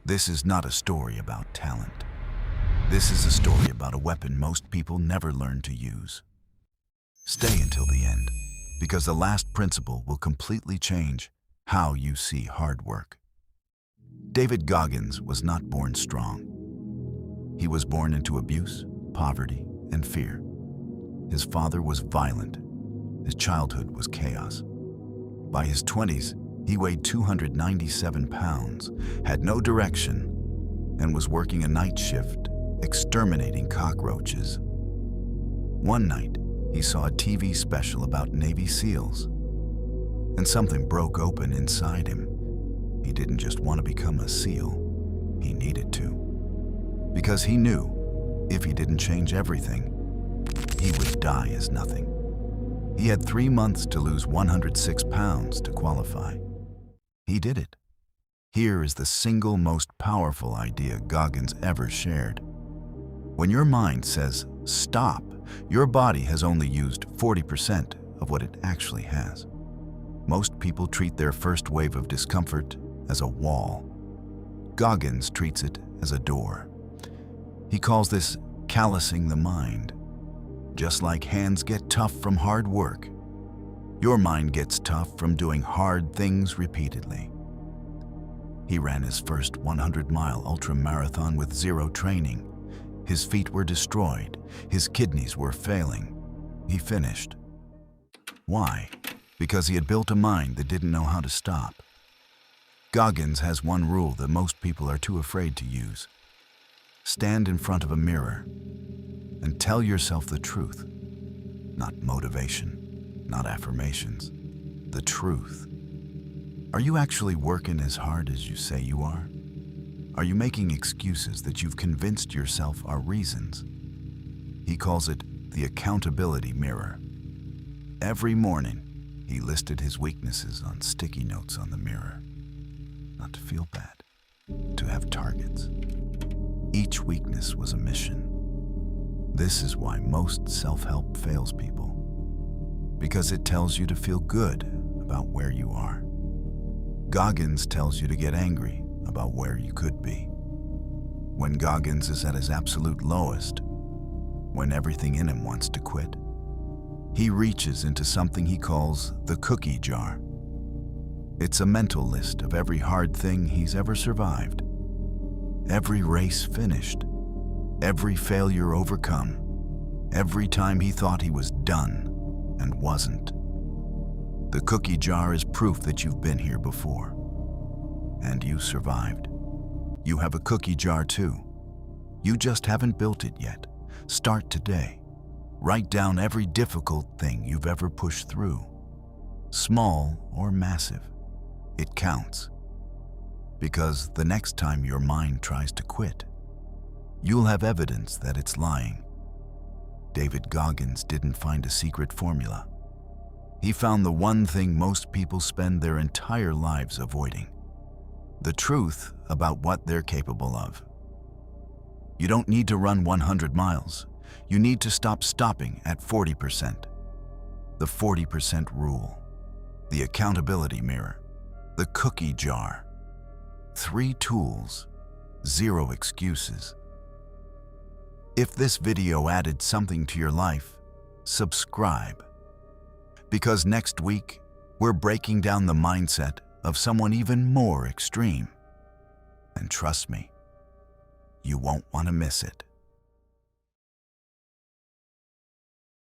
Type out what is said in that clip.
This is not a story about talent. This is a story about a weapon most people never learn to use. Stay until the end, because the last principle will completely change how you see hard work. David Goggins was not born strong. He was born into abuse, poverty, and fear. His father was violent. His childhood was chaos. By his 20s, he weighed 297 pounds, had no direction, and was working a night shift, exterminating cockroaches. One night, he saw a TV special about Navy SEALs, and something broke open inside him. He didn't just want to become a SEAL, he needed to. Because he knew, if he didn't change everything, he would die as nothing. He had 3 months to lose 106 pounds to qualify. He did it. Here is the single most powerful idea Goggins ever shared. When your mind says, stop, your body has only used 40% of what it actually has. Most people treat their first wave of discomfort as a wall. Goggins treats it as a door. He calls this callousing the mind. Just like hands get tough from hard work, your mind gets tough from doing hard things repeatedly. He ran his first 100-mile ultra-marathon with zero training. His feet were destroyed. His kidneys were failing. He finished. Why? Because he had built a mind that didn't know how to stop. Goggins has one rule that most people are too afraid to use. Stand in front of a mirror and tell yourself the truth. Not motivation, not affirmations. The truth. Are you actually working as hard as you say you are? Are you making excuses that you've convinced yourself are reasons? He calls it the accountability mirror. Every morning, he listed his weaknesses on sticky notes on the mirror. Not to feel bad, to have targets. Each weakness was a mission. This is why most self-help fails people. Because it tells you to feel good about where you are. Goggins tells you to get angry about where you could be. When Goggins is at his absolute lowest, when everything in him wants to quit, he reaches into something he calls the cookie jar. It's a mental list of every hard thing he's ever survived, every race finished, every failure overcome, every time he thought he was done and wasn't. The cookie jar is proof that you've been here before. And you survived. You have a cookie jar too. You just haven't built it yet. Start today. Write down every difficult thing you've ever pushed through. Small or massive, it counts. Because the next time your mind tries to quit, you'll have evidence that it's lying. David Goggins didn't find a secret formula. He found the one thing most people spend their entire lives avoiding. The truth about what they're capable of. You don't need to run 100 miles. You need to stop stopping at 40%. The 40% rule. The accountability mirror. The cookie jar. 3 tools, 0 excuses. If this video added something to your life, subscribe. Because next week, we're breaking down the mindset of someone even more extreme. And trust me, you won't want to miss it.